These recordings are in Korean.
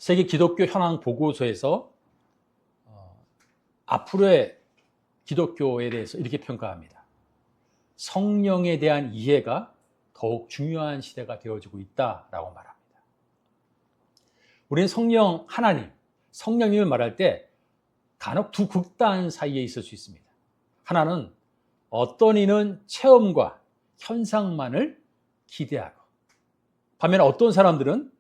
세계 기독교 현황 보고서에서 앞으로의 기독교에 대해서 이렇게 평가합니다. 성령에 대한 이해가 더욱 중요한 시대가 되어지고 있다라고 말합니다. 우리는 성령 하나님, 성령님을 말할 때 간혹 두 극단 사이에 있을 수 있습니다. 하나는 어떤 이는 체험과 현상만을 기대하고, 반면에 어떤 사람들은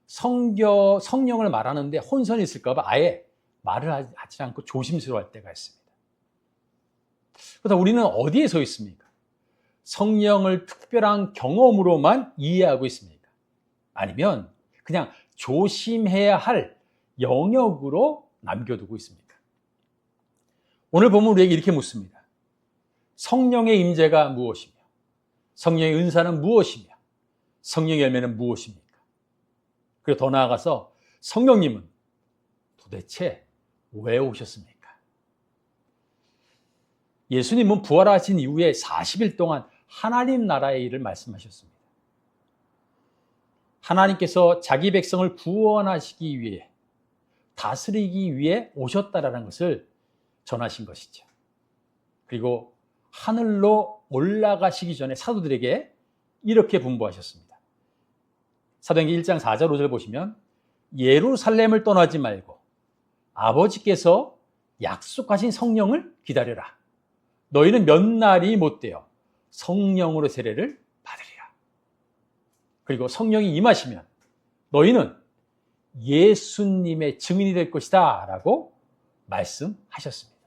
성령을 말하는데 혼선이 있을까 봐 아예 말을 하지 않고 조심스러워할 때가 있습니다. 그래서 우리는 어디에 서 있습니까? 성령을 특별한 경험으로만 이해하고 있습니까? 아니면 그냥 조심해야 할 영역으로 남겨두고 있습니까? 오늘 보면 우리에게 이렇게 묻습니다. 성령의 임재가 무엇이며, 성령의 은사는 무엇이며, 성령의 열매는 무엇입니까? 그리고 더 나아가서 성령님은 도대체 왜 오셨습니까? 예수님은 부활하신 이후에 40일 동안 하나님 나라의 일을 말씀하셨습니다. 하나님께서 자기 백성을 구원하시기 위해, 다스리기 위해 오셨다라는 것을 전하신 것이죠. 그리고 하늘로 올라가시기 전에 사도들에게 이렇게 분부하셨습니다. 사도행전 1장 4절 5절 보시면 예루살렘을 떠나지 말고 아버지께서 약속하신 성령을 기다려라. 너희는 몇 날이 못되어 성령으로 세례를 받으리라. 그리고 성령이 임하시면 너희는 예수님의 증인이 될 것이다 라고 말씀하셨습니다.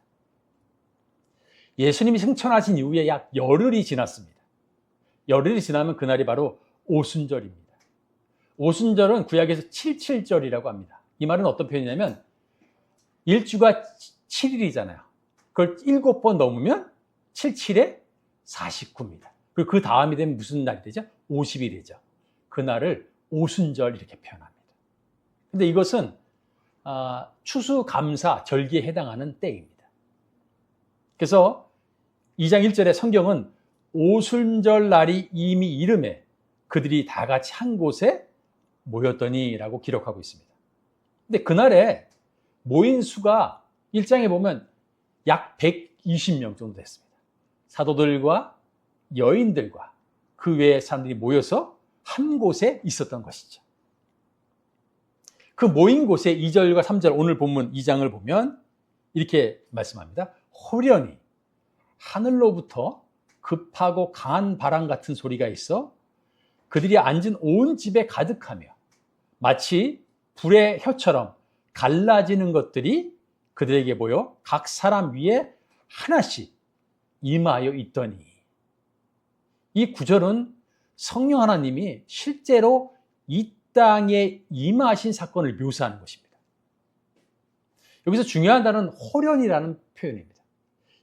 예수님이 승천하신 이후에 약 열흘이 지났습니다. 열흘이 지나면 그날이 바로 오순절입니다. 오순절은 구약에서 77절이라고 합니다. 이 말은 어떤 표현이냐면 일주가 7일이잖아요. 그걸 7번 넘으면 77에 49입니다. 그리고 그 다음이 되면 무슨 날이 되죠? 50일이죠. 그날을 오순절 이렇게 표현합니다. 근데 이것은 추수감사 절기에 해당하는 때입니다. 그래서 2장 1절에 성경은 오순절 날이 이미 이름에 그들이 다 같이 한 곳에 모였더니 라고 기록하고 있습니다. 근데 그날에 모인 수가 1장에 보면 약 120명 정도 됐습니다. 사도들과 여인들과 그 외의 사람들이 모여서 한 곳에 있었던 것이죠. 그 모인 곳에 2절과 3절 오늘 본문 2장을 보면 이렇게 말씀합니다. 호련히 하늘로부터 급하고 강한 바람 같은 소리가 있어 그들이 앉은 온 집에 가득하며 마치 불의 혀처럼 갈라지는 것들이 그들에게 보여 각 사람 위에 하나씩 임하여 있더니, 이 구절은 성령 하나님이 실제로 이 땅에 임하신 사건을 묘사하는 것입니다. 여기서 중요한 단어는 호련이라는 표현입니다.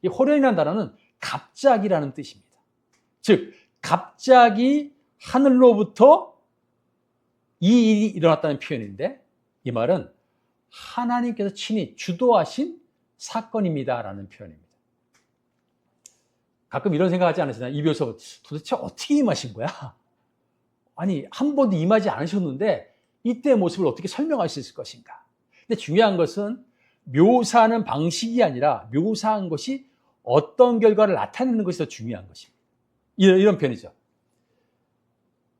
이 호련이라는 단어는 갑자기라는 뜻입니다. 즉 갑자기 하늘로부터 이 일이 일어났다는 표현인데, 이 말은 하나님께서 친히 주도하신 사건입니다라는 표현입니다. 가끔 이런 생각하지 않으시나요? 이 묘사 도대체 어떻게 임하신 거야? 아니 한 번도 임하지 않으셨는데 이때의 모습을 어떻게 설명할 수 있을 것인가? 근데 중요한 것은 묘사하는 방식이 아니라 묘사한 것이 어떤 결과를 나타내는 것이 더 중요한 것입니다. 이런 편이죠.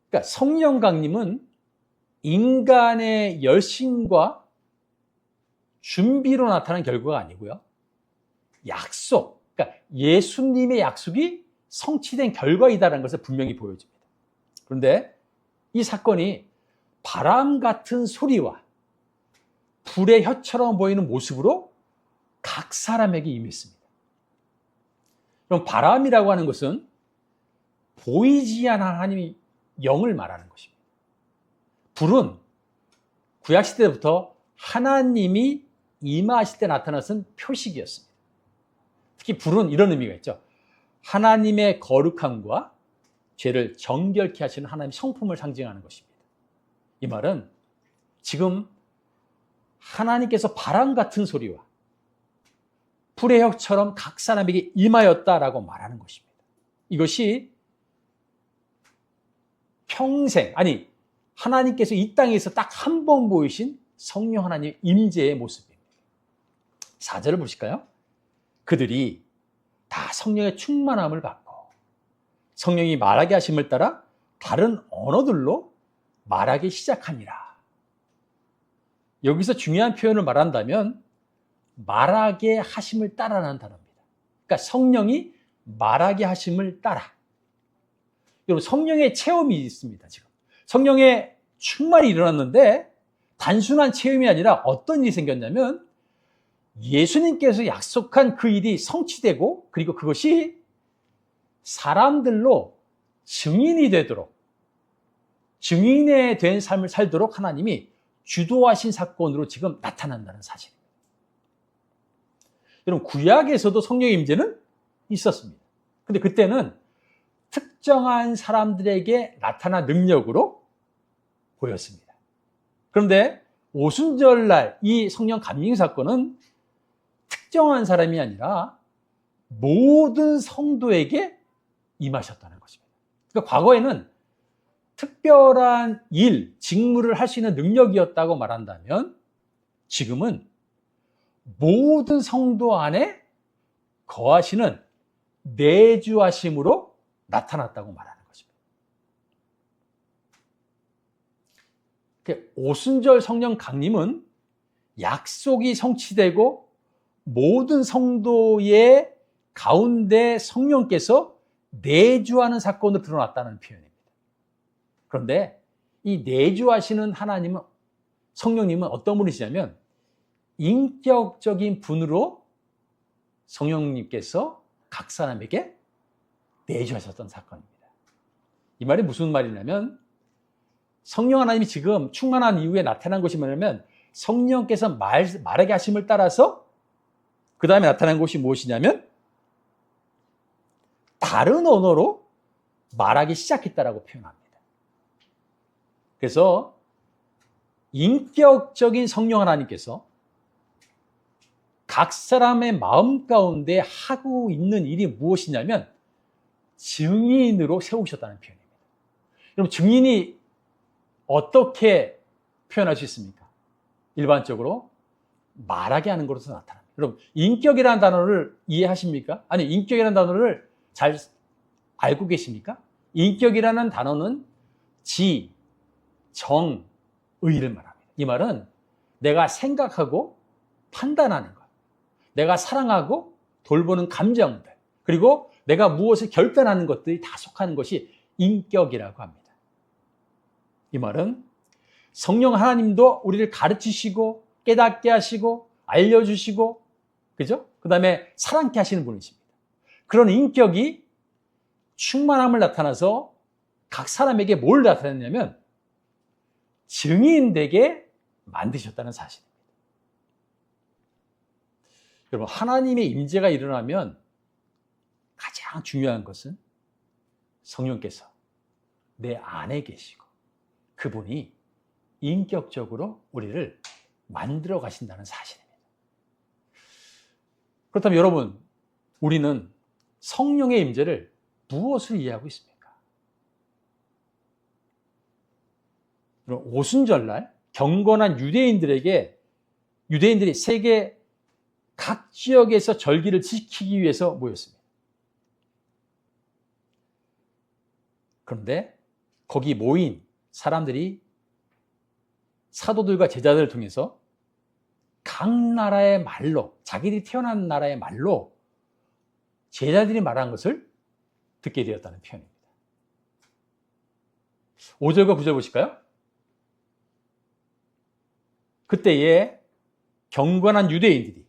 그러니까 성령 강림은 인간의 열심과 준비로 나타난 결과가 아니고요. 약속, 그러니까 예수님의 약속이 성취된 결과이다라는 것을 분명히 보여줍니다. 그런데 이 사건이 바람 같은 소리와 불의 혀처럼 보이는 모습으로 각 사람에게 임했습니다. 그럼 바람이라고 하는 것은 보이지 않는 하나님의 영을 말하는 것입니다. 불은 구약시대 때부터 하나님이 임하실 때 나타났던 표식이었습니다. 특히 불은 이런 의미가 있죠. 하나님의 거룩함과 죄를 정결케 하시는 하나님의 성품을 상징하는 것입니다. 이 말은 지금 하나님께서 바람 같은 소리와 불의 혁처럼 각 사람에게 임하였다라고 말하는 것입니다. 이것이 평생, 아니 하나님께서 이 땅에서 딱 한 번 보이신 성령 하나님의 임재의 모습입니다. 4절을 보실까요? 그들이 다 성령의 충만함을 받고 성령이 말하게 하심을 따라 다른 언어들로 말하기 시작하니라. 여기서 중요한 표현을 말한다면 말하게 하심을 따라라는 단어입니다. 그러니까 성령이 말하게 하심을 따라. 여러분, 성령의 체험이 있습니다. 지금 성령의 충만이 일어났는데 단순한 체험이 아니라 어떤 일이 생겼냐면 예수님께서 약속한 그 일이 성취되고 그리고 그것이 사람들로 증인이 되도록, 증인에 된 삶을 살도록 하나님이 주도하신 사건으로 지금 나타난다는 사실입니다. 여러분, 구약에서도 성령의 임재는 있었습니다. 근데 그때는 특정한 사람들에게 나타난 능력으로 보였습니다. 그런데 오순절날 이 성령 감령 사건은 특정한 사람이 아니라 모든 성도에게 임하셨다는 것입니다. 그러니까 과거에는 특별한 일, 직무를 할 수 있는 능력이었다고 말한다면 지금은 모든 성도 안에 거하시는 내주하심으로 나타났다고 말하는 것입니다. 오순절 성령 강림은 약속이 성취되고 모든 성도의 가운데 성령께서 내주하는 사건으로 드러났다는 표현입니다. 그런데 이 내주하시는 하나님은, 성령님은 어떤 분이시냐면 인격적인 분으로 성령님께서 각 사람에게 내주하셨던 사건입니다. 이 말이 무슨 말이냐면 성령 하나님이 지금 충만한 이후에 나타난 것이 뭐냐면 성령께서 말하게 하심을 따라서 그 다음에 나타난 것이 무엇이냐면 다른 언어로 말하기 시작했다라고 표현합니다. 그래서 인격적인 성령 하나님께서 각 사람의 마음 가운데 하고 있는 일이 무엇이냐면 증인으로 세우셨다는 표현입니다. 여러분, 증인이 어떻게 표현할 수 있습니까? 일반적으로 말하게 하는 것으로 나타납니다. 여러분, 인격이라는 단어를 이해하십니까? 아니, 인격이라는 단어를 잘 알고 계십니까? 인격이라는 단어는 지, 정, 의를 말합니다. 이 말은 내가 생각하고 판단하는 것, 내가 사랑하고 돌보는 감정들, 그리고 내가 무엇을 결단하는 것들이 다 속하는 것이 인격이라고 합니다. 이 말은 성령 하나님도 우리를 가르치시고 깨닫게 하시고 알려주시고, 그죠? 그 다음에 사랑케 하시는 분이십니다. 그런 인격이 충만함을 나타나서 각 사람에게 뭘 나타냈냐면 증인되게 만드셨다는 사실입니다. 여러분, 하나님의 임재가 일어나면 가장 중요한 것은 성령께서 내 안에 계시고 그분이 인격적으로 우리를 만들어 가신다는 사실입니다. 그렇다면 여러분, 우리는 성령의 임재를 무엇을 이해하고 있습니까? 오순절날 경건한 유대인들이 세계 각 지역에서 절기를 지키기 위해서 모였습니다. 그런데 거기 모인 사람들이 사도들과 제자들을 통해서 각 나라의 말로, 자기들이 태어난 나라의 말로 제자들이 말한 것을 듣게 되었다는 표현입니다. 5절과 9절 보실까요? 그때에 경건한 유대인들이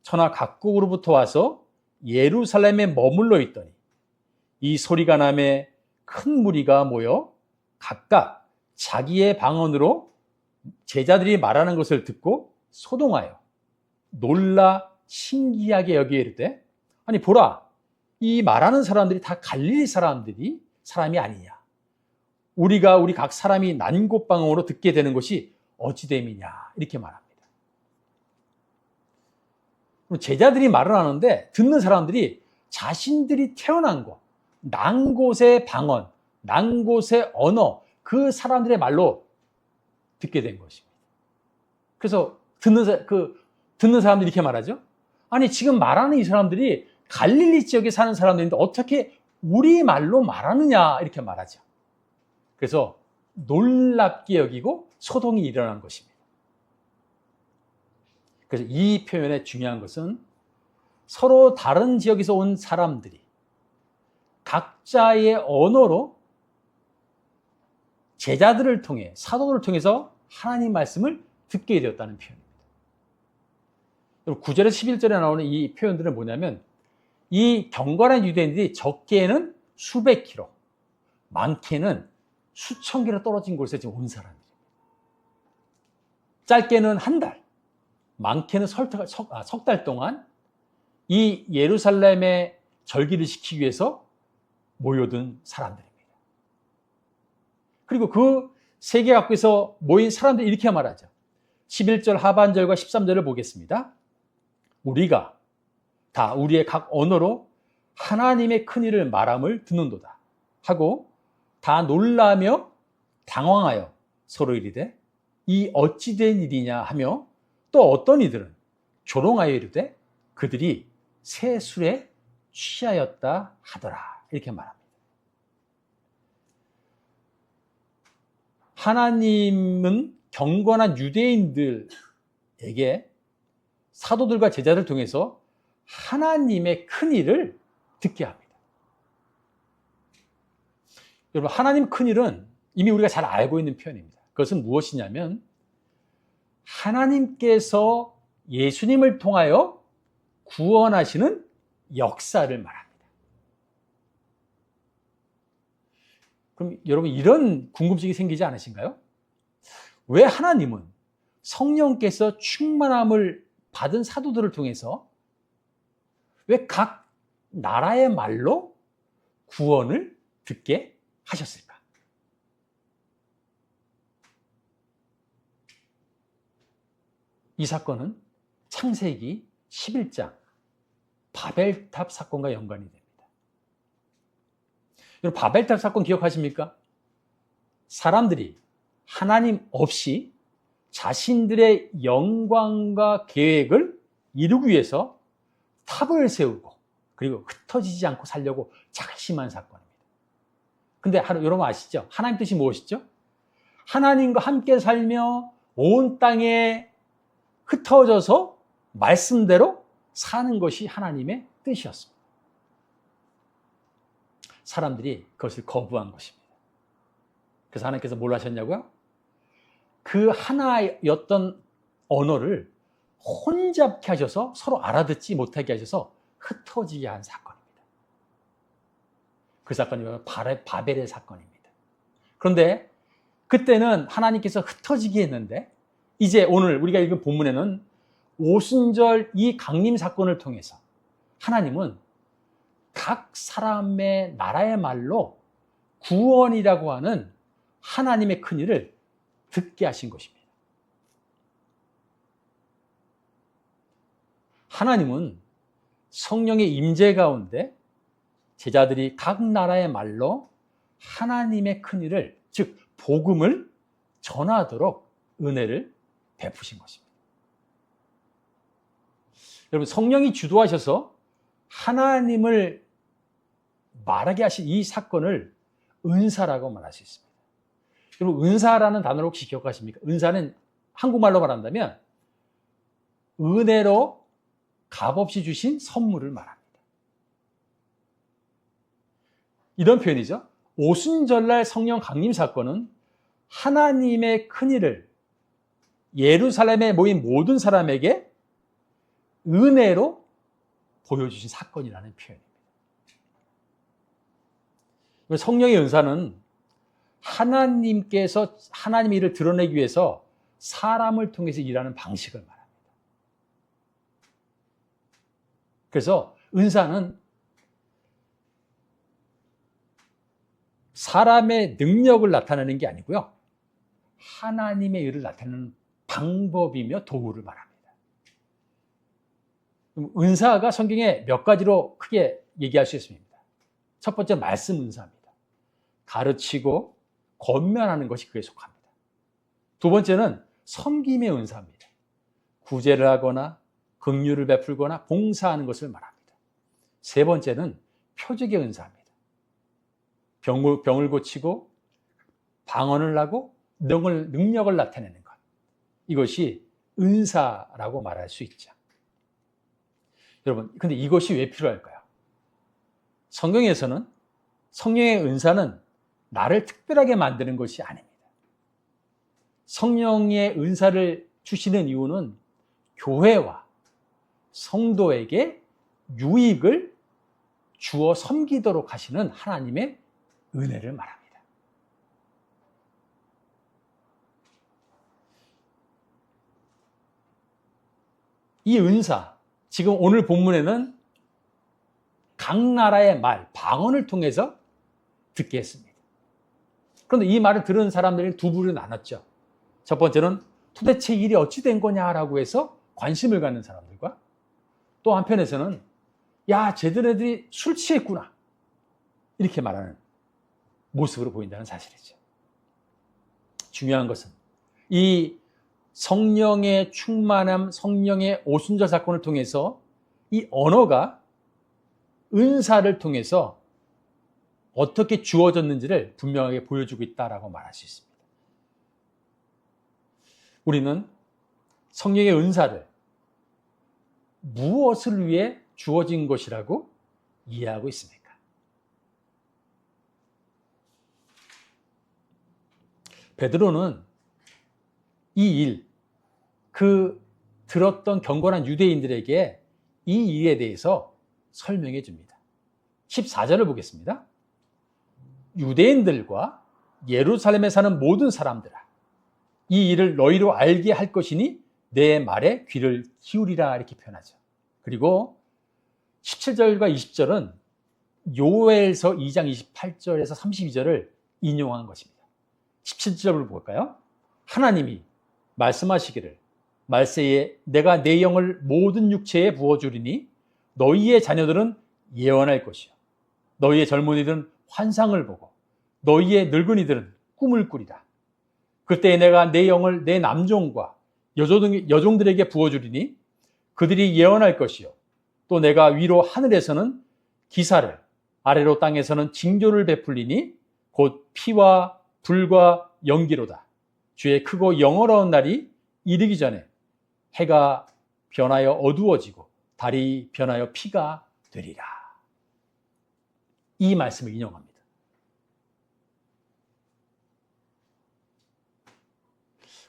천하 각국으로부터 와서 예루살렘에 머물러 있더니 이 소리가 나매 큰 무리가 모여 각각 자기의 방언으로 제자들이 말하는 것을 듣고 소동하여 놀라 신기하게 여기에 이르되, 아니 보라, 이 말하는 사람들이 다 갈릴리 사람이 아니냐? 우리 각 사람이 난곳 방언으로 듣게 되는 것이 어찌 됨이냐? 이렇게 말합니다. 제자들이 말을 하는데 듣는 사람들이 자신들이 태어난 곳, 난 곳의 방언, 난 곳의 언어, 그 사람들의 말로 듣게 된 것입니다. 그래서 듣는 사람들이 이렇게 말하죠. 아니, 지금 말하는 이 사람들이 갈릴리 지역에 사는 사람들인데 어떻게 우리 말로 말하느냐, 이렇게 말하죠. 그래서 놀랍게 여기고 소동이 일어난 것입니다. 그래서 이 표현의 중요한 것은 서로 다른 지역에서 온 사람들이 각자의 언어로 제자들을 통해, 사도들을 통해서 하나님 말씀을 듣게 되었다는 표현입니다. 9절에서 11절에 나오는 이 표현들은 뭐냐면, 이 경건한 유대인들이 적게는 수백 킬로, 많게는 수천 킬로 떨어진 곳에 지금 온 사람들입니다. 짧게는 한 달, 많게는 석 달 동안 이 예루살렘의 절기를 지키기 위해서 모여든 사람들입니다. 그리고 그 세계 각국에서 모인 사람들이 이렇게 말하죠. 11절 하반절과 13절을 보겠습니다. 우리가 다 우리의 각 언어로 하나님의 큰일을 말함을 듣는도다 하고 다 놀라며 당황하여 서로 이르되 이 어찌 된 일이냐 하며 또 어떤 이들은 조롱하여 이르되 그들이 새 술에 취하였다 하더라, 이렇게 말합니다. 하나님은 경건한 유대인들에게 사도들과 제자를 통해서 하나님의 큰일을 듣게 합니다. 여러분, 하나님 큰일은 이미 우리가 잘 알고 있는 표현입니다. 그것은 무엇이냐면 하나님께서 예수님을 통하여 구원하시는 역사를 말합니다. 그럼 여러분, 이런 궁금증이 생기지 않으신가요? 왜 하나님은 성령께서 충만함을 받은 사도들을 통해서 왜 각 나라의 말로 구원을 듣게 하셨을까? 이 사건은 창세기 11장 바벨탑 사건과 연관이 됩니다. 여러분, 바벨탑 사건 기억하십니까? 사람들이 하나님 없이 자신들의 영광과 계획을 이루기 위해서 탑을 세우고 그리고 흩어지지 않고 살려고 작심한 사건입니다. 근데 여러분 아시죠? 하나님 뜻이 무엇이죠? 하나님과 함께 살며 온 땅에 흩어져서 말씀대로 사는 것이 하나님의 뜻이었습니다. 사람들이 그것을 거부한 것입니다. 그래서 하나님께서 뭘 하셨냐고요? 그 하나였던 언어를 혼잡케 하셔서 서로 알아듣지 못하게 하셔서 흩어지게 한 사건입니다. 그 사건이 바벨의 사건입니다. 그런데 그때는 하나님께서 흩어지게 했는데 이제 오늘 우리가 읽은 본문에는 오순절 이 강림 사건을 통해서 하나님은 각 사람의 나라의 말로 구원이라고 하는 하나님의 큰일을 듣게 하신 것입니다. 하나님은 성령의 임재 가운데 제자들이 각 나라의 말로 하나님의 큰일을, 즉 복음을 전하도록 은혜를 베푸신 것입니다. 여러분, 성령이 주도하셔서 하나님을 말하게 하신 이 사건을 은사라고 말할 수 있습니다. 여러분, 은사라는 단어를 혹시 기억하십니까? 은사는 한국말로 말한다면 은혜로 값없이 주신 선물을 말합니다. 이런 표현이죠. 오순절날 성령 강림 사건은 하나님의 큰일을 예루살렘에 모인 모든 사람에게 은혜로 보여주신 사건이라는 표현입니다. 성령의 은사는 하나님께서 하나님의 일을 드러내기 위해서 사람을 통해서 일하는 방식을 말합니다. 그래서 은사는 사람의 능력을 나타내는 게 아니고요, 하나님의 일을 나타내는 방법이며 도구를 말합니다. 은사가 성경에 몇 가지로 크게 얘기할 수 있습니다. 첫 번째, 말씀 은사입니다. 가르치고 권면하는 것이 그에 속합니다. 두 번째는 섬김의 은사입니다. 구제를 하거나 긍휼을 베풀거나 봉사하는 것을 말합니다. 세 번째는 표적의 은사입니다. 병을 고치고 방언을 하고 능력을 나타내는 것. 이것이 은사라고 말할 수 있죠. 여러분, 근데 이것이 왜 필요할까요? 성경에서는 성령의 은사는 나를 특별하게 만드는 것이 아닙니다. 성령의 은사를 주시는 이유는 교회와 성도에게 유익을 주어 섬기도록 하시는 하나님의 은혜를 말합니다. 이 은사, 지금 오늘 본문에는 각 나라의 말, 방언을 통해서 듣게 했습니다. 그런데 이 말을 들은 사람들이 두 부류로 나눴죠. 첫 번째는 도대체 일이 어찌 된 거냐라고 해서 관심을 갖는 사람들과, 또 한편에서는 야, 쟤들애들이 술 취했구나, 이렇게 말하는 모습으로 보인다는 사실이죠. 중요한 것은 이 성령의 충만함, 성령의 오순절 사건을 통해서 이 언어가 은사를 통해서 어떻게 주어졌는지를 분명하게 보여주고 있다라고 말할 수 있습니다. 우리는 성령의 은사를 무엇을 위해 주어진 것이라고 이해하고 있습니까? 베드로는 이 일, 들었던 경건한 유대인들에게 이 일에 대해서 설명해 줍니다. 14절을 보겠습니다. 유대인들과 예루살렘에 사는 모든 사람들아, 이 일을 너희로 알게 할 것이니 내 말에 귀를 기울이라, 이렇게 표현하죠. 그리고 17절과 20절은 요엘서 2장 28절에서 32절을 인용한 것입니다. 17절을 볼까요? 하나님이 말씀하시기를 말세에 내가 내 영을 모든 육체에 부어주리니 너희의 자녀들은 예언할 것이요 너희의 젊은이들은 환상을 보고 너희의 늙은이들은 꿈을 꾸리라. 그때 내가 내 영을 내 남종과 여종들에게 부어주리니 그들이 예언할 것이요 또 내가 위로 하늘에서는 기사를, 아래로 땅에서는 징조를 베풀리니 곧 피와 불과 연기로다. 주의 크고 영어로운 날이 이르기 전에 해가 변하여 어두워지고 달이 변하여 피가 되리라. 이 말씀을 인용합니다.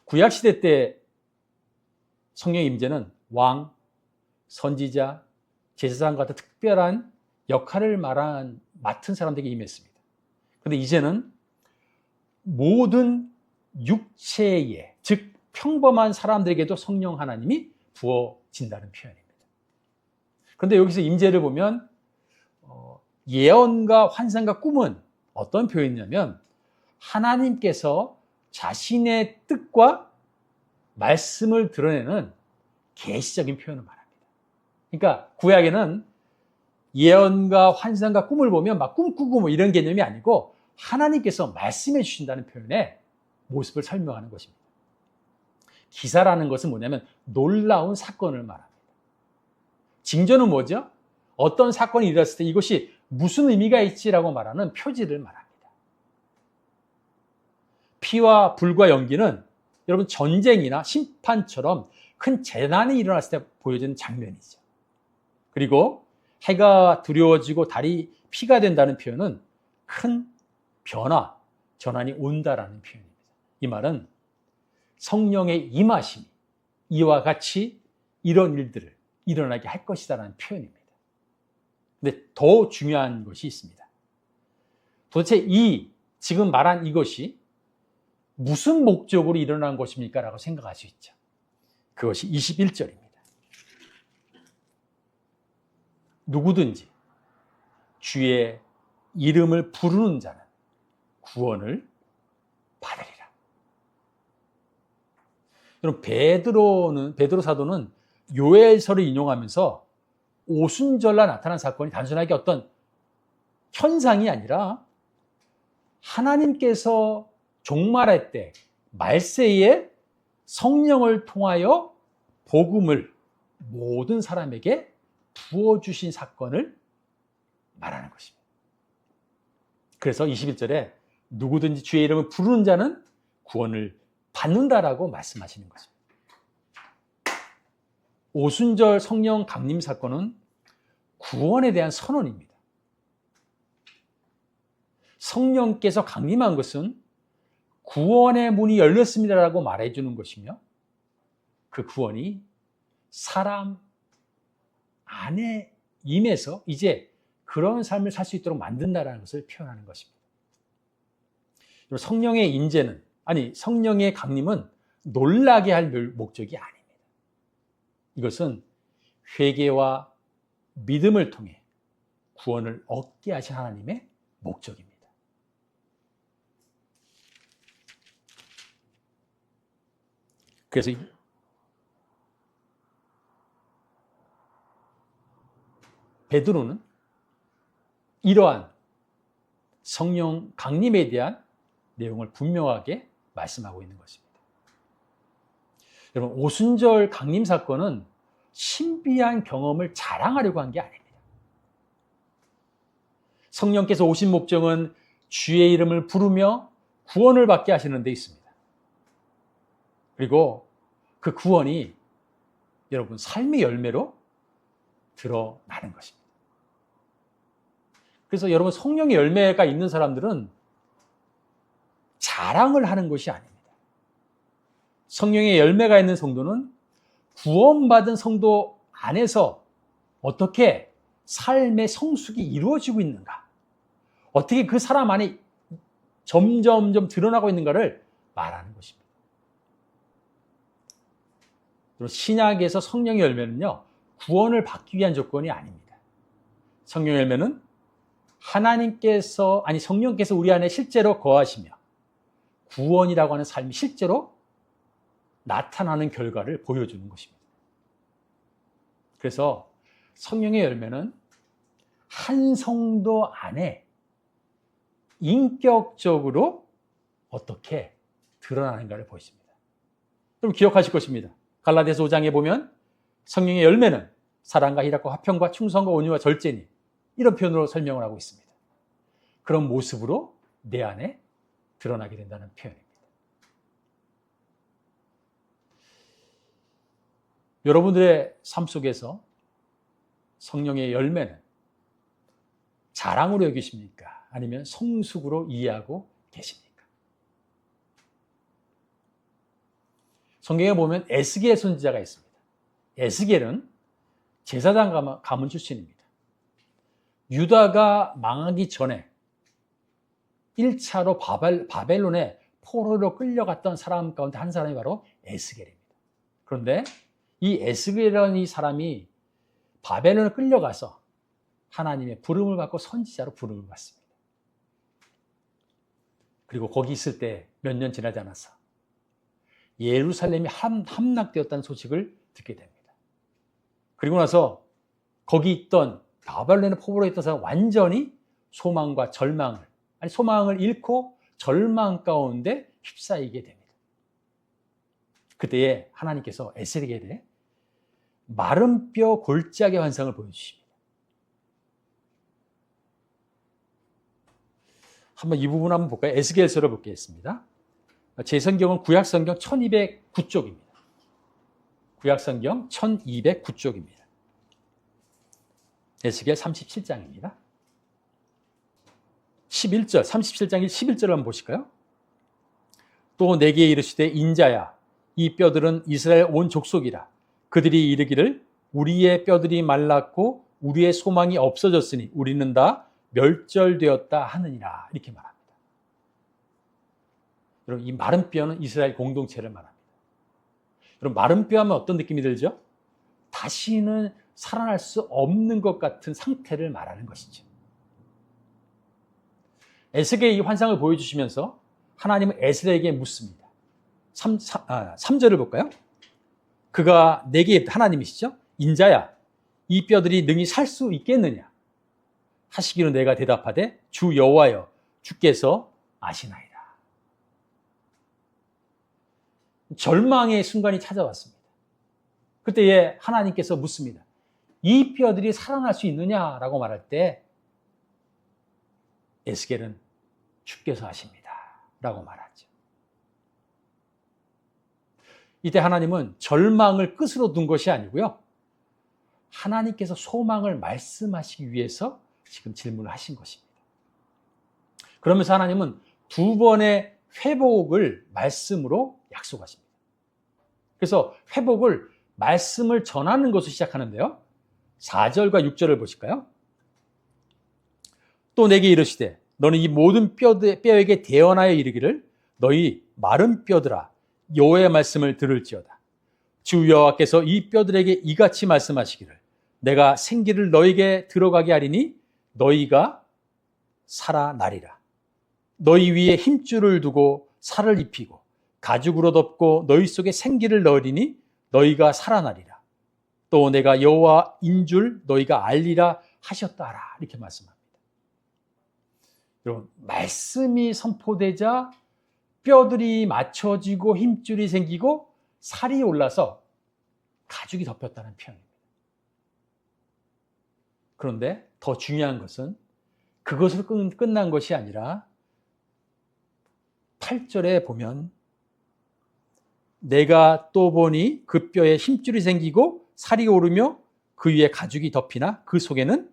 구약시대 때 성령의 임재는 왕, 선지자, 제사장 같은 특별한 역할을 맡은 사람들에게 임했습니다. 그런데 이제는 모든 육체에, 즉 평범한 사람들에게도 성령 하나님이 부어진다는 표현입니다. 그런데 여기서 임재를 보면 예언과 환상과 꿈은 어떤 표현이냐면 하나님께서 자신의 뜻과 말씀을 드러내는 계시적인 표현을 말합니다. 그러니까 구약에는 예언과 환상과 꿈을 보면 막 꿈꾸고 뭐 이런 개념이 아니고 하나님께서 말씀해 주신다는 표현의 모습을 설명하는 것입니다. 기사라는 것은 뭐냐면 놀라운 사건을 말합니다. 징조는 뭐죠? 어떤 사건이 일어났을 때 이것이 무슨 의미가 있지라고 말하는 표지를 말합니다. 피와 불과 연기는 여러분 전쟁이나 심판처럼 큰 재난이 일어났을 때 보여지는 장면이죠. 그리고 해가 두려워지고 달이 피가 된다는 표현은 큰 변화, 전환이 온다라는 표현입니다. 이 말은 성령의 임하심이 이와 같이 이런 일들을 일어나게 할 것이다라는 표현입니다. 근데 더 중요한 것이 있습니다. 도대체 지금 말한 이것이 무슨 목적으로 일어난 것입니까? 라고 생각할 수 있죠. 그것이 21절입니다. 누구든지 주의 이름을 부르는 자는 구원을 받으리라. 여러분, 베드로 사도는 요엘서를 인용하면서 오순절날 나타난 사건이 단순하게 어떤 현상이 아니라 하나님께서 종말할 때 말세에 성령을 통하여 복음을 모든 사람에게 부어주신 사건을 말하는 것입니다. 그래서 21절에 누구든지 주의 이름을 부르는 자는 구원을 받는다라고 말씀하시는 것입니다. 오순절 성령 강림 사건은 구원에 대한 선언입니다. 성령께서 강림한 것은 구원의 문이 열렸습니다라고 말해주는 것이며 그 구원이 사람 안에 임해서 이제 그런 삶을 살 수 있도록 만든다라는 것을 표현하는 것입니다. 성령의 인재는, 아니 성령의 강림은 놀라게 할 목적이 아닙니다. 이것은 회개와 믿음을 통해 구원을 얻게 하신 하나님의 목적입니다. 그래서 베드로는 이러한 성령 강림에 대한 내용을 분명하게 말씀하고 있는 것입니다. 여러분, 오순절 강림 사건은 신비한 경험을 자랑하려고 한 게 아닙니다. 성령께서 오신 목적은 주의 이름을 부르며 구원을 받게 하시는 데 있습니다. 그리고 그 구원이 여러분 삶의 열매로 드러나는 것입니다. 그래서 여러분 성령의 열매가 있는 사람들은 자랑을 하는 것이 아닙니다. 성령의 열매가 있는 성도는 구원받은 성도 안에서 어떻게 삶의 성숙이 이루어지고 있는가, 어떻게 그 사람 안에 점점점 드러나고 있는가를 말하는 것입니다. 신약에서 성령의 열매는요, 구원을 받기 위한 조건이 아닙니다. 성령의 열매는 성령께서 우리 안에 실제로 거하시며 구원이라고 하는 삶이 실제로 나타나는 결과를 보여주는 것입니다. 그래서 성령의 열매는 한 성도 안에 인격적으로 어떻게 드러나는가를 보여줍니다. 여러분 기억하실 것입니다. 갈라디아서 5장에 보면 성령의 열매는 사랑과 희락과 화평과 충성과 온유와 절제니, 이런 표현으로 설명을 하고 있습니다. 그런 모습으로 내 안에 드러나게 된다는 표현입니다. 여러분들의 삶 속에서 성령의 열매는 자랑으로 여기십니까? 아니면 성숙으로 이해하고 계십니까? 성경에 보면 에스겔 선지자가 있습니다. 에스겔은 제사장 가문 출신입니다. 유다가 망하기 전에 1차로 바벨론에 포로로 끌려갔던 사람 가운데 한 사람이 바로 에스겔입니다. 그런데 이 에스겔이라는 이 사람이 바벨론에 끌려가서 하나님의 부름을 받고 선지자로 부름을 받습니다. 그리고 거기 있을 때 몇 년 지나지 않아서 예루살렘이 함락되었다는 소식을 듣게 됩니다. 그리고 나서 거기 있던 바벨론에 포로로 있던 사람 완전히 소망과 소망을 잃고 절망 가운데 휩싸이게 됩니다. 그때에 하나님께서 에스겔에게 마른 뼈 골짜기 환상을 보여주십니다. 한번 이 부분 한번 볼까요? 에스겔서를 보겠습니다. 제 성경은 구약성경 1209쪽입니다. 구약성경 1209쪽입니다. 에스겔 37장입니다. 11절, 37장 11절을 한번 보실까요? 또 내게 이르시되 인자야, 이 뼈들은 이스라엘 온 족속이라. 그들이 이르기를 우리의 뼈들이 말랐고 우리의 소망이 없어졌으니 우리는 다 멸절되었다 하느니라. 이렇게 말합니다. 여러분, 이 마른 뼈는 이스라엘 공동체를 말합니다. 여러분, 마른 뼈 하면 어떤 느낌이 들죠? 다시는 살아날 수 없는 것 같은 상태를 말하는 것이죠. 에스겔이 이 환상을 보여주시면서 하나님은 에스겔에게 묻습니다. 3절을 볼까요? 그가 내게, 하나님이시죠? 인자야, 이 뼈들이 능히 살 수 있겠느냐? 하시기로 내가 대답하되 주 여호와여, 주께서 아시나이다. 절망의 순간이 찾아왔습니다. 그때 하나님께서 묻습니다. 이 뼈들이 살아날 수 있느냐라고 말할 때 에스겔은 주께서 하십니다 라고 말하죠. 이때 하나님은 절망을 끝으로 둔 것이 아니고요, 하나님께서 소망을 말씀하시기 위해서 지금 질문을 하신 것입니다. 그러면서 하나님은 두 번의 회복을 말씀으로 약속하십니다. 그래서 회복을 말씀을 전하는 것으로 시작하는데요, 4절과 6절을 보실까요? 또 내게 이르시되 너는 이 모든 뼈에게 대언하여 이르기를 너희 마른 뼈들아 여호와의 말씀을 들을지어다. 주 여호와께서 이 뼈들에게 이같이 말씀하시기를 내가 생기를 너희에게 들어가게 하리니 너희가 살아나리라. 너희 위에 힘줄을 두고 살을 입히고 가죽으로 덮고 너희 속에 생기를 넣으리니 너희가 살아나리라. 또 내가 여호와인 줄 너희가 알리라 하셨다라. 이렇게 말씀합니다. 여러분, 말씀이 선포되자 뼈들이 맞춰지고 힘줄이 생기고 살이 올라서 가죽이 덮였다는 표현입니다. 그런데 더 중요한 것은 그것으로 끝난 것이 아니라 8절에 보면 내가 또 보니 그 뼈에 힘줄이 생기고 살이 오르며 그 위에 가죽이 덮이나 그 속에는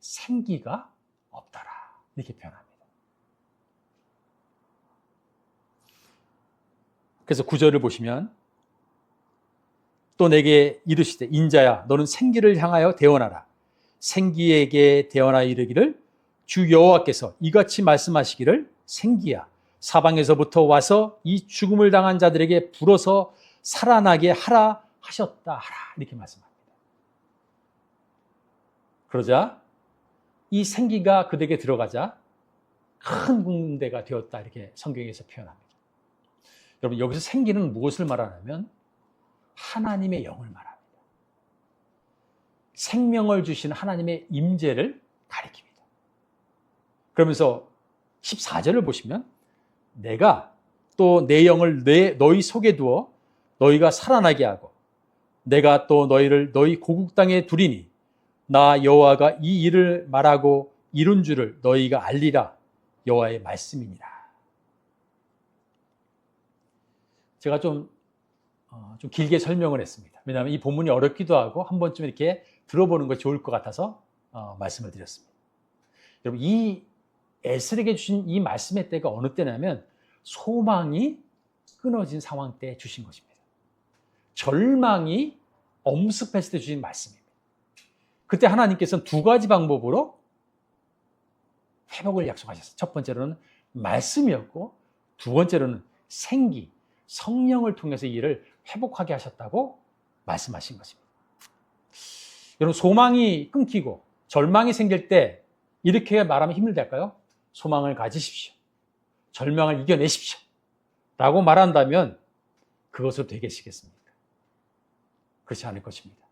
생기가 없더라. 이렇게 표현합니다. 그래서 9절을 보시면 또 내게 이르시되 인자야 너는 생기를 향하여 대언하라. 생기에게 대언하여 이르기를 주 여호와께서 이같이 말씀하시기를 생기야 사방에서부터 와서 이 죽음을 당한 자들에게 불어서 살아나게 하라 하셨다 하라. 이렇게 말씀합니다. 그러자 이 생기가 그들에게 들어가자 큰 군대가 되었다. 이렇게 성경에서 표현합니다. 여러분, 여기서 생기는 무엇을 말하냐면 하나님의 영을 말합니다. 생명을 주신 하나님의 임재를 가리킵니다. 그러면서 14절을 보시면 내가 또 내 영을 너희 속에 두어 너희가 살아나게 하고 내가 또 너희를 너희 고국 땅에 두리니 나 여호와가 이 일을 말하고 이룬 줄을 너희가 알리라. 여호와의 말씀이니라. 제가 좀 길게 설명을 했습니다. 왜냐하면 이 본문이 어렵기도 하고 한 번쯤 이렇게 들어보는 것이 좋을 것 같아서 말씀을 드렸습니다. 여러분, 이 에스겔에게 주신 이 말씀의 때가 어느 때냐면 소망이 끊어진 상황 때 주신 것입니다. 절망이 엄습했을 때 주신 말씀입니다. 그때 하나님께서는 두 가지 방법으로 회복을 약속하셨어요. 첫 번째로는 말씀이었고 두 번째로는 생기, 성령을 통해서 이 일을 회복하게 하셨다고 말씀하신 것입니다. 여러분, 소망이 끊기고 절망이 생길 때 이렇게 말하면 힘들달까요? 소망을 가지십시오. 절망을 이겨내십시오. 라고 말한다면 그것으로 되겠습니까? 그렇지 않을 것입니다.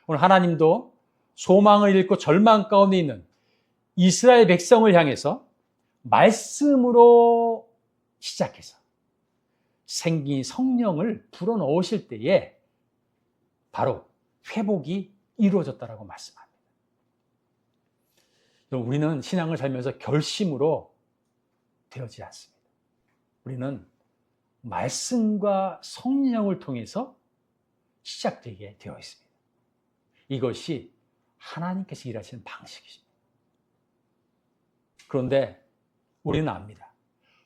오늘 하나님도 소망을 잃고 절망 가운데 있는 이스라엘 백성을 향해서 말씀으로 시작해서 생긴 성령을 불어넣으실 때에 바로 회복이 이루어졌다라고 말씀합니다. 우리는 신앙을 살면서 결심으로 되어지지 않습니다. 우리는 말씀과 성령을 통해서 시작되게 되어 있습니다. 이것이 하나님께서 일하시는 방식이십니다. 그런데 우리는 압니다.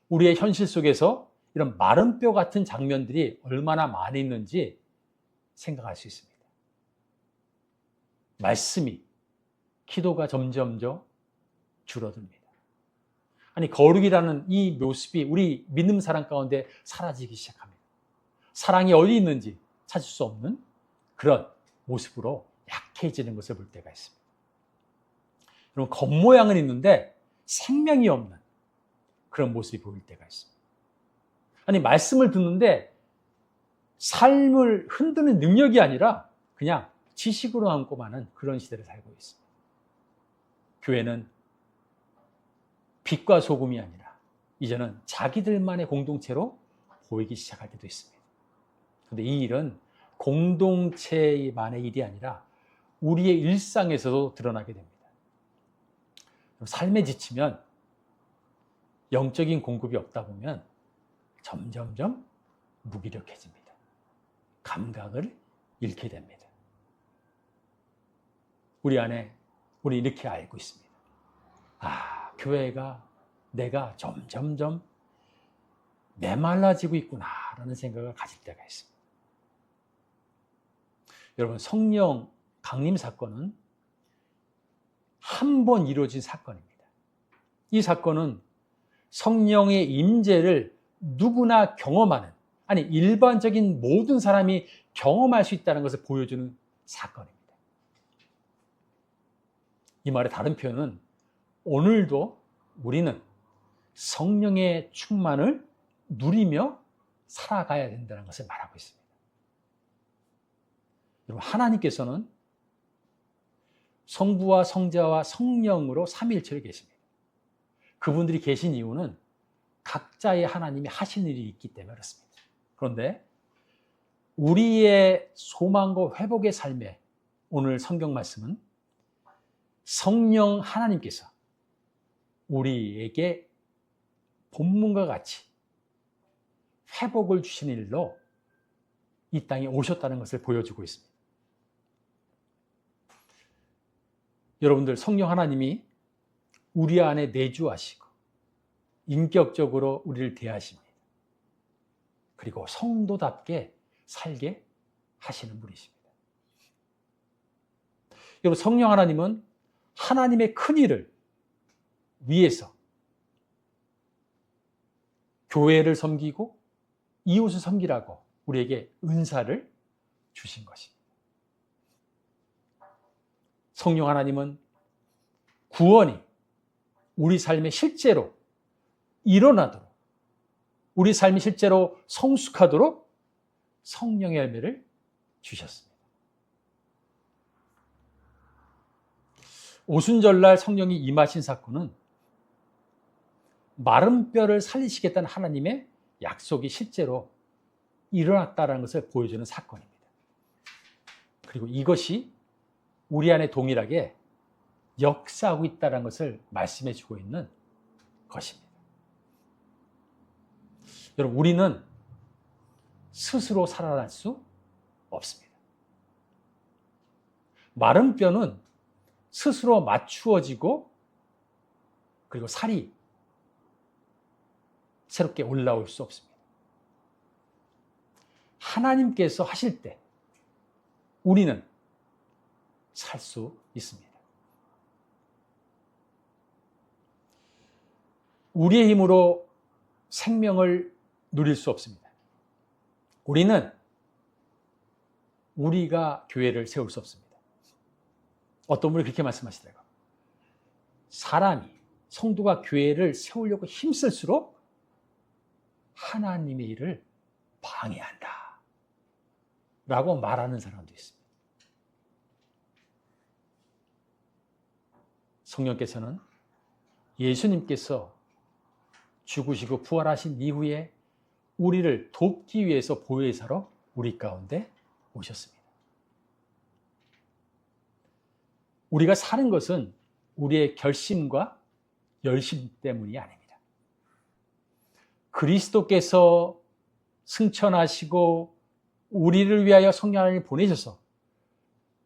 우리의 현실 속에서 이런 마른 뼈 같은 장면들이 얼마나 많이 있는지 생각할 수 있습니다. 말씀이, 기도가 점점점 줄어듭니다. 아니, 거룩이라는 이 모습이 우리 믿는 사람 가운데 사라지기 시작합니다. 사랑이 어디 있는지 찾을 수 없는 그런 모습으로 약해지는 것을 볼 때가 있습니다. 여러분, 겉모양은 있는데 생명이 없는 그런 모습이 보일 때가 있습니다. 아니, 말씀을 듣는데 삶을 흔드는 능력이 아니라 그냥 지식으로 남고 마는 그런 시대를 살고 있습니다. 교회는 빛과 소금이 아니라 이제는 자기들만의 공동체로 보이기 시작할 때도 있습니다. 그런데 이 일은 공동체만의 일이 아니라 우리의 일상에서도 드러나게 됩니다. 삶에 지치면, 영적인 공급이 없다 보면 점점점 무기력해집니다. 감각을 잃게 됩니다. 우리 안에 우리 이렇게 알고 있습니다. 교회가 내가 점점점 메말라지고 있구나라는 생각을 가질 때가 있습니다. 여러분, 성령 강림 사건은 한 번 이루어진 사건입니다. 이 사건은 성령의 임재를 누구나 경험하는, 아니 일반적인 모든 사람이 경험할 수 있다는 것을 보여주는 사건입니다. 이 말의 다른 표현은 오늘도 우리는 성령의 충만을 누리며 살아가야 된다는 것을 말하고 있습니다. 여러분, 하나님께서는 성부와 성자와 성령으로 삼위일체로 계십니다. 그분들이 계신 이유는 각자의 하나님이 하신 일이 있기 때문에 그렇습니다. 그런데 우리의 소망과 회복의 삶에 오늘 성경 말씀은 성령 하나님께서 우리에게 본문과 같이 회복을 주신 일로 이 땅에 오셨다는 것을 보여주고 있습니다. 여러분들, 성령 하나님이 우리 안에 내주하시고 인격적으로 우리를 대하십니다. 그리고 성도답게 살게 하시는 분이십니다. 여러분, 성령 하나님은 하나님의 큰 일을 위해서 교회를 섬기고 이웃을 섬기라고 우리에게 은사를 주신 것입니다. 성령 하나님은 구원이 우리 삶에 실제로 일어나도록, 우리 삶이 실제로 성숙하도록 성령의 열매를 주셨습니다. 오순절날 성령이 임하신 사건은 마른 뼈를 살리시겠다는 하나님의 약속이 실제로 일어났다는 것을 보여주는 사건입니다. 그리고 이것이 우리 안에 동일하게 역사하고 있다는 것을 말씀해 주고 있는 것입니다. 여러분, 우리는 스스로 살아날 수 없습니다. 마른 뼈는 스스로 맞추어지고 그리고 살이 새롭게 올라올 수 없습니다. 하나님께서 하실 때 우리는 살 수 있습니다. 우리의 힘으로 생명을 누릴 수 없습니다. 우리가 교회를 세울 수 없습니다. 어떤 분이 그렇게 말씀하시더라고요. 사람이, 성도가 교회를 세우려고 힘쓸수록 하나님의 일을 방해한다 라고 말하는 사람도 있습니다. 성령께서는 예수님께서 죽으시고 부활하신 이후에 우리를 돕기 위해서 보혜사로 우리 가운데 오셨습니다. 우리가 사는 것은 우리의 결심과 열심 때문이 아닙니다. 그리스도께서 승천하시고 우리를 위하여 성령 하나님을 보내셔서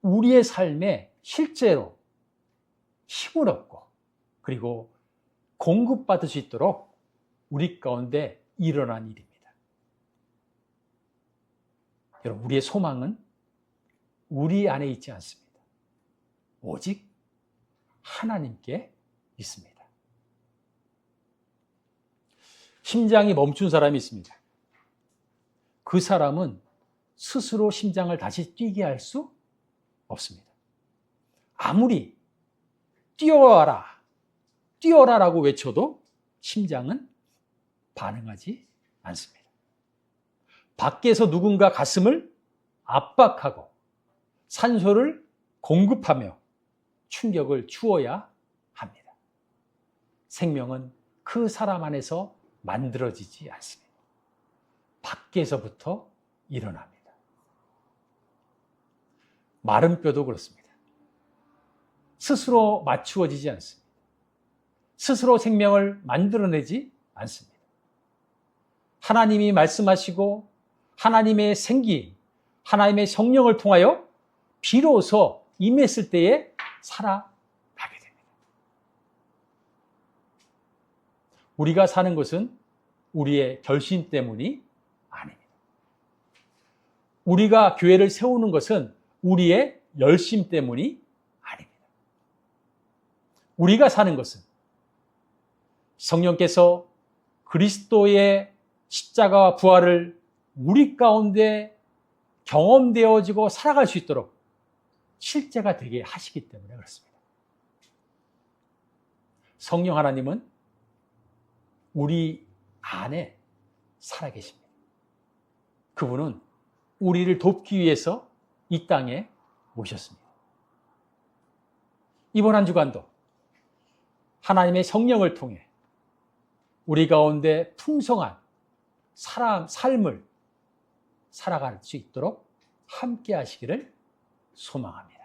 우리의 삶에 실제로 힘을 얻고 그리고 공급받을 수 있도록 우리 가운데 일어난 일입니다. 여러분, 우리의 소망은 우리 안에 있지 않습니다. 오직 하나님께 있습니다. 심장이 멈춘 사람이 있습니다. 그 사람은 스스로 심장을 다시 뛰게 할 수 없습니다. 아무리 뛰어와라, 뛰어라라고 외쳐도 심장은 반응하지 않습니다. 밖에서 누군가 가슴을 압박하고 산소를 공급하며 충격을 주어야 합니다. 생명은 그 사람 안에서 만들어지지 않습니다. 밖에서부터 일어납니다. 마른 뼈도 그렇습니다. 스스로 맞추어지지 않습니다. 스스로 생명을 만들어내지 않습니다. 하나님이 말씀하시고 하나님의 생기, 하나님의 성령을 통하여 비로소 임했을 때에 살아나게 됩니다. 우리가 사는 것은 우리의 결심 때문이 아닙니다. 우리가 교회를 세우는 것은 우리의 열심 때문이 아닙니다. 우리가 사는 것은 성령께서 그리스도의 십자가와 부활을 우리 가운데 경험되어지고 살아갈 수 있도록 실제가 되게 하시기 때문에 그렇습니다. 성령 하나님은 우리 안에 살아계십니다. 그분은 우리를 돕기 위해서 이 땅에 오셨습니다. 이번 한 주간도 하나님의 성령을 통해 우리 가운데 풍성한 삶을 살아갈 수 있도록 함께 하시기를 소망합니다.